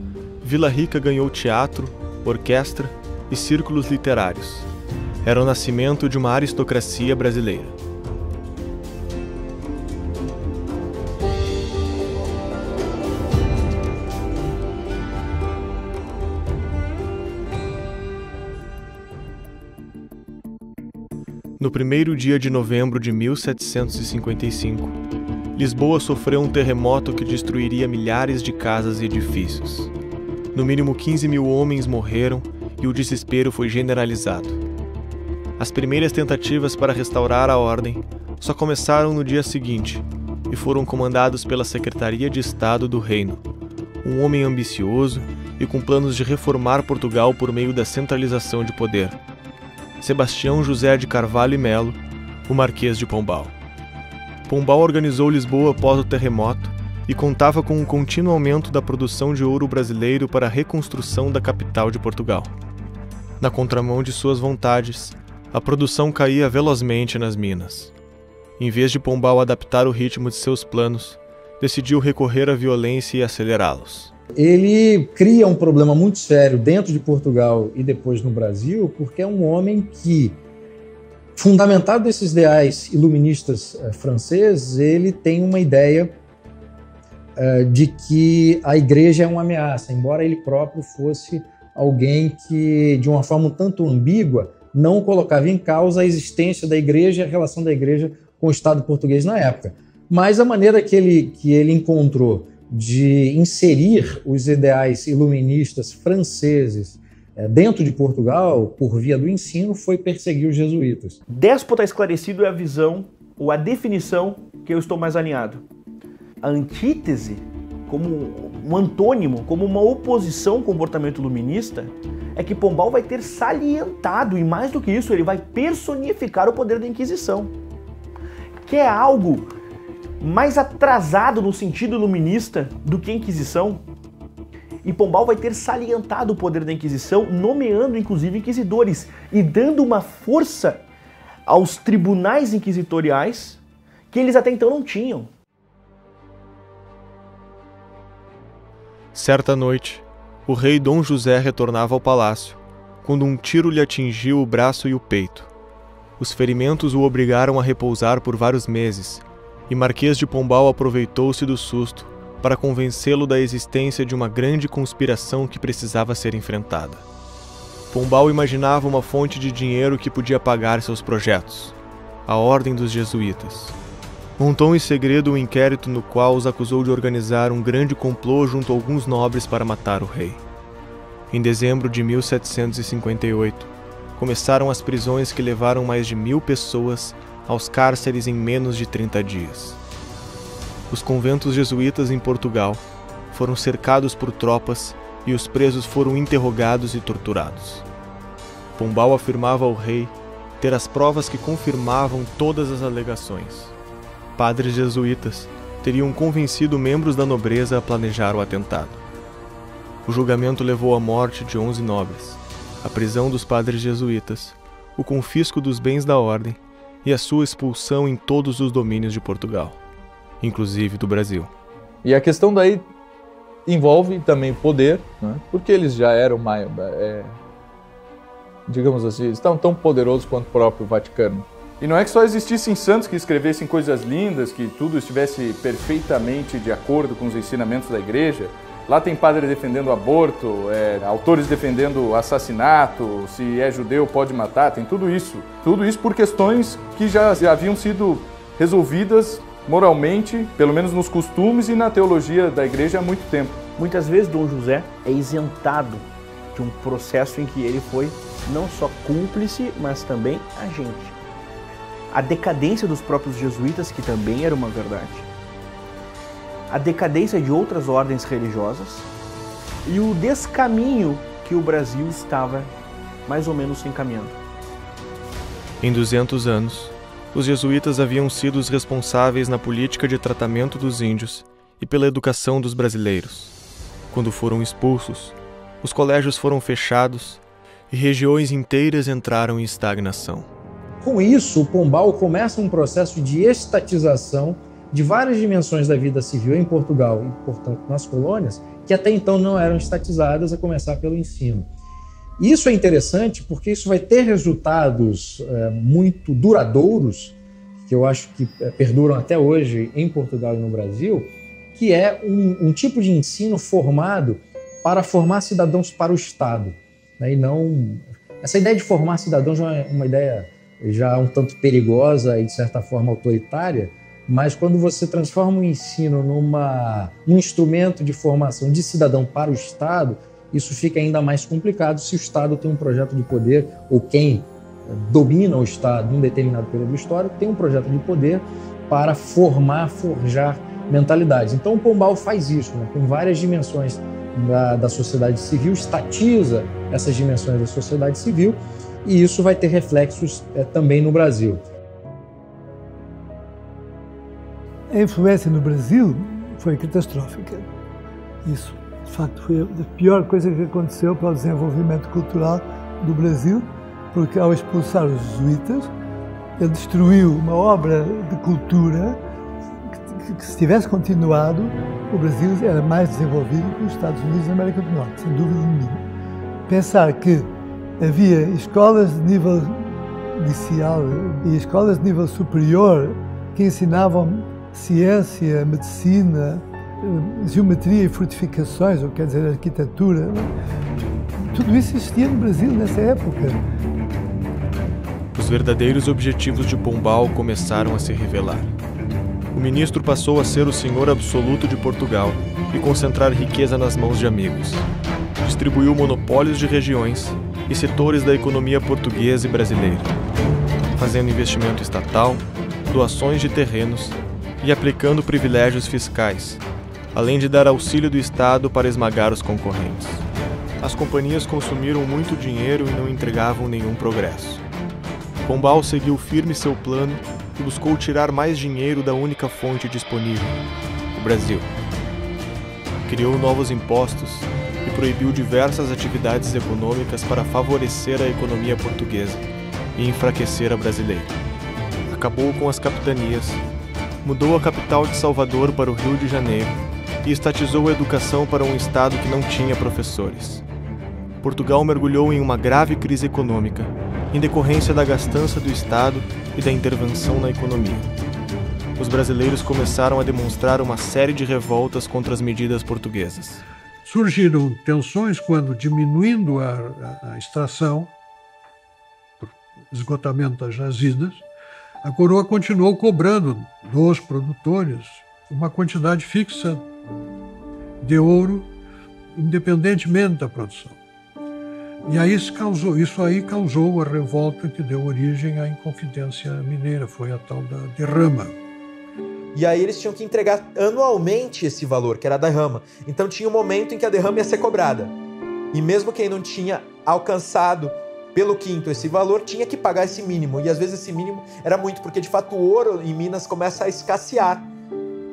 Vila Rica ganhou teatro, orquestra e círculos literários. Era o nascimento de uma aristocracia brasileira. No primeiro dia de novembro de 1755, Lisboa sofreu um terremoto que destruiria milhares de casas e edifícios. No mínimo 15 mil homens morreram e o desespero foi generalizado. As primeiras tentativas para restaurar a ordem só começaram no dia seguinte e foram comandados pela Secretaria de Estado do Reino, um homem ambicioso e com planos de reformar Portugal por meio da centralização de poder. Sebastião José de Carvalho e Melo, o Marquês de Pombal. Pombal organizou Lisboa após o terremoto e contava com um contínuo aumento da produção de ouro brasileiro para a reconstrução da capital de Portugal. Na contramão de suas vontades, a produção caía velozmente nas minas. Em vez de Pombal adaptar o ritmo de seus planos, decidiu recorrer à violência e acelerá-los.
Ele cria um problema muito sério dentro de Portugal e depois no Brasil, porque é um homem que, fundamentado nesses ideais iluministas franceses, ele tem uma ideia de que a igreja é uma ameaça, embora ele próprio fosse alguém que, de uma forma um tanto ambígua, não colocava em causa a existência da igreja e a relação da igreja com o Estado português na época. Mas a maneira que ele encontrou de inserir os ideais iluministas franceses dentro de Portugal, por via do ensino, foi perseguir os jesuítas.
Déspota esclarecido é a visão ou a definição que eu estou mais alinhado. A antítese, como um antônimo, como uma oposição ao comportamento iluminista, é que Pombal vai ter salientado, e mais do que isso, ele vai personificar o poder da Inquisição, que é algo mais atrasado no sentido iluminista do que a Inquisição. E Pombal vai ter salientado o poder da Inquisição, nomeando inclusive inquisidores e dando uma força aos tribunais inquisitoriais que eles até então não tinham.
Certa noite, o rei Dom José retornava ao palácio, quando um tiro lhe atingiu o braço e o peito. Os ferimentos o obrigaram a repousar por vários meses, e Marquês de Pombal aproveitou-se do susto para convencê-lo da existência de uma grande conspiração que precisava ser enfrentada. Pombal imaginava uma fonte de dinheiro que podia pagar seus projetos, a Ordem dos Jesuítas. Montou em segredo um inquérito no qual os acusou de organizar um grande complô junto a alguns nobres para matar o rei. Em dezembro de 1758, começaram as prisões que levaram mais de 1000 pessoas aos cárceres em menos de 30 dias. Os conventos jesuítas em Portugal foram cercados por tropas e os presos foram interrogados e torturados. Pombal afirmava ao rei ter as provas que confirmavam todas as alegações. Padres jesuítas teriam convencido membros da nobreza a planejar o atentado. O julgamento levou à morte de 11 nobres, a prisão dos padres jesuítas, o confisco dos bens da ordem e a sua expulsão em todos os domínios de Portugal, inclusive do Brasil.
E a questão daí envolve também poder, né? Porque eles já eram digamos assim, estavam tão poderosos quanto o próprio Vaticano.
E não é que só existissem santos que escrevessem coisas lindas, que tudo estivesse perfeitamente de acordo com os ensinamentos da igreja. Lá tem padre defendendo o aborto, autores defendendo o assassinato, se é judeu pode matar, tem tudo isso. Tudo isso por questões que já haviam sido resolvidas moralmente, pelo menos nos costumes e na teologia da igreja há muito tempo.
Muitas vezes Dom José é isentado de um processo em que ele foi não só cúmplice, mas também agente. A decadência dos próprios jesuítas, que também era uma verdade. A decadência de outras ordens religiosas e o descaminho que o Brasil estava mais ou menos se encaminhando.
Em 200 anos, os jesuítas haviam sido os responsáveis na política de tratamento dos índios e pela educação dos brasileiros. Quando foram expulsos, os colégios foram fechados e regiões inteiras entraram em estagnação.
Com isso, o Pombal começa um processo de estatização de várias dimensões da vida civil em Portugal e, portanto, nas colônias, que até então não eram estatizadas, a começar pelo ensino. Isso é interessante porque isso vai ter resultados muito duradouros, que eu acho que perduram até hoje em Portugal e no Brasil, que é um tipo de ensino formado para formar cidadãos para o Estado. Né? E não... Essa ideia de formar cidadãos já é uma ideia já um tanto perigosa e, de certa forma, autoritária, mas quando você transforma o ensino num instrumento de formação de cidadão para o Estado, isso fica ainda mais complicado se o Estado tem um projeto de poder, ou quem domina o Estado em um determinado período histórico tem um projeto de poder para forjar mentalidades. Então o Pombal faz isso, né, com várias dimensões da sociedade civil, estatiza essas dimensões da sociedade civil, e isso vai ter reflexos também no Brasil.
A influência no Brasil foi catastrófica. Isso, de facto, foi a pior coisa que aconteceu para o desenvolvimento cultural do Brasil, porque ao expulsar os jesuítas, ele destruiu uma obra de cultura que se tivesse continuado, o Brasil era mais desenvolvido que os Estados Unidos da América do Norte, sem dúvida nenhuma. Pensar que havia escolas de nível inicial e escolas de nível superior que ensinavam ciência, medicina, geometria e fortificações, ou quer dizer, arquitetura. Tudo isso existia no Brasil nessa época.
Os verdadeiros objetivos de Pombal começaram a se revelar. O ministro passou a ser o senhor absoluto de Portugal e concentrar riqueza nas mãos de amigos. Distribuiu monopólios de regiões e setores da economia portuguesa e brasileira, fazendo investimento estatal, doações de terrenos e aplicando privilégios fiscais, além de dar auxílio do Estado para esmagar os concorrentes. As companhias consumiram muito dinheiro e não entregavam nenhum progresso. Pombal seguiu firme seu plano e buscou tirar mais dinheiro da única fonte disponível, o Brasil. Criou novos impostos e proibiu diversas atividades econômicas para favorecer a economia portuguesa e enfraquecer a brasileira. Acabou com as capitanias, mudou a capital de Salvador para o Rio de Janeiro e estatizou a educação para um estado que não tinha professores. Portugal mergulhou em uma grave crise econômica, em decorrência da gastança do Estado e da intervenção na economia. Os brasileiros começaram a demonstrar uma série de revoltas contra as medidas portuguesas.
Surgiram tensões quando, diminuindo a extração, por esgotamento das jazidas, a coroa continuou cobrando dos produtores uma quantidade fixa de ouro, independentemente da produção. E aí isso aí causou a revolta que deu origem à Inconfidência Mineira, foi a tal da derrama.
E aí eles tinham que entregar anualmente esse valor, que era a derrama. Então tinha um momento em que a derrama ia ser cobrada. E mesmo quem não tinha alcançado pelo quinto esse valor, tinha que pagar esse mínimo. E às vezes esse mínimo era muito, porque de fato o ouro em Minas começa a escassear.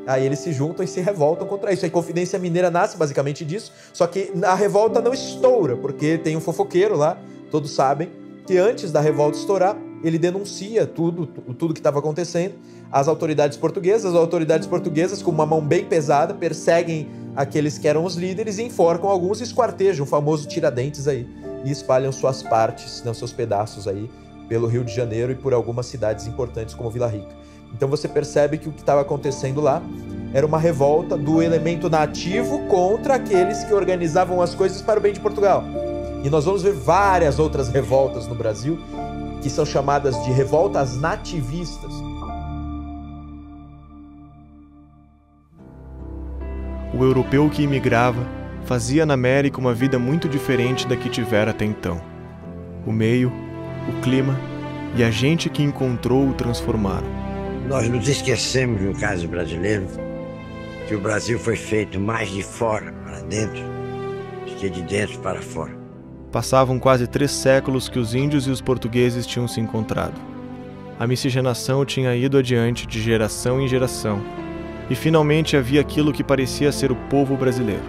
Aí eles se juntam e se revoltam contra isso. A Inconfidência Mineira nasce basicamente disso, só que a revolta não estoura, porque tem um fofoqueiro lá, todos sabem, que antes da revolta estourar, ele denuncia tudo que estava acontecendo às autoridades portuguesas. As autoridades portuguesas, com uma mão bem pesada, perseguem aqueles que eram os líderes e enforcam alguns e esquartejam o famoso Tiradentes aí, e espalham suas partes, seus pedaços aí, pelo Rio de Janeiro e por algumas cidades importantes como Vila Rica. Então você percebe que o que estava acontecendo lá era uma revolta do elemento nativo contra aqueles que organizavam as coisas para o bem de Portugal. E nós vamos ver várias outras revoltas no Brasil, que são chamadas de revoltas nativistas.
O europeu que imigrava fazia na América uma vida muito diferente da que tivera até então. O meio, o clima e a gente que encontrou o transformaram.
Nós nos esquecemos, no caso brasileiro, que o Brasil foi feito mais de fora para dentro do que de dentro para fora.
Passavam quase 3 séculos que os índios e os portugueses tinham se encontrado. A miscigenação tinha ido adiante de geração em geração, e finalmente havia aquilo que parecia ser o povo brasileiro: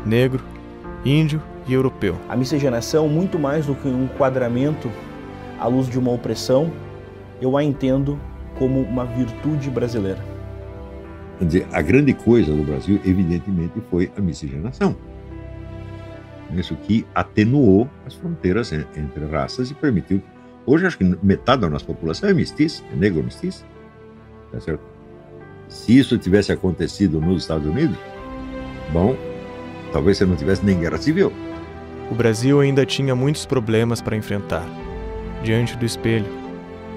negro, índio e europeu.
A miscigenação, muito mais do que um enquadramento à luz de uma opressão, eu a entendo como uma virtude brasileira.
Quer dizer, a grande coisa do Brasil, evidentemente, foi a miscigenação. Isso que atenuou as fronteiras entre raças e permitiu. Hoje, acho que metade da nossa população é mestiça, é negro mestiça. Tá certo? Se isso tivesse acontecido nos Estados Unidos, bom, talvez você não tivesse nem guerra civil.
O Brasil ainda tinha muitos problemas para enfrentar. Diante do espelho,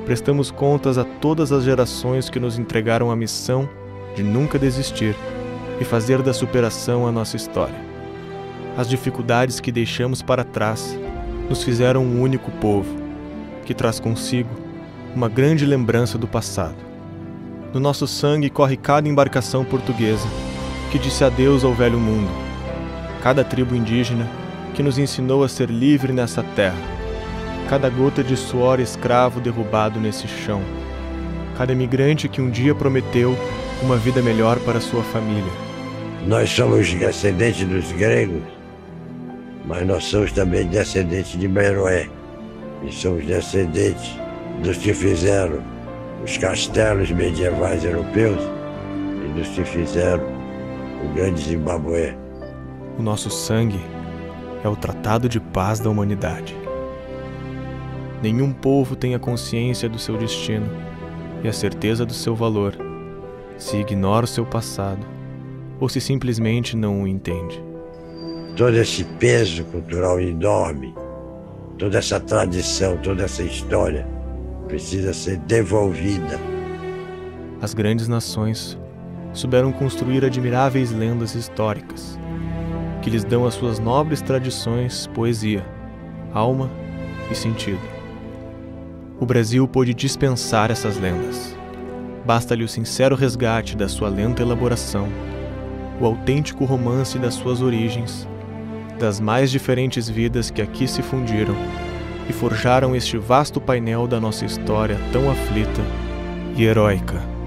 prestamos contas a todas as gerações que nos entregaram a missão de nunca desistir e fazer da superação a nossa história. As dificuldades que deixamos para trás nos fizeram um único povo, que traz consigo uma grande lembrança do passado. No nosso sangue corre cada embarcação portuguesa que disse adeus ao velho mundo, cada tribo indígena que nos ensinou a ser livre nessa terra, cada gota de suor escravo derrubado nesse chão, cada imigrante que um dia prometeu uma vida melhor para sua família.
Nós somos descendentes dos gregos, mas nós somos também descendentes de Meroé, e somos descendentes dos que fizeram os castelos medievais europeus e dos que fizeram o grande Zimbabue.
O nosso sangue é o tratado de paz da humanidade. Nenhum povo tem a consciência do seu destino e a certeza do seu valor, se ignora o seu passado ou se simplesmente não o entende.
Todo esse peso cultural enorme, toda essa tradição, toda essa história precisa ser devolvida.
As grandes nações souberam construir admiráveis lendas históricas, que lhes dão às suas nobres tradições poesia, alma e sentido. O Brasil pôde dispensar essas lendas. Basta-lhe o sincero resgate da sua lenta elaboração, o autêntico romance das suas origens, das mais diferentes vidas que aqui se fundiram e forjaram este vasto painel da nossa história tão aflita e heróica.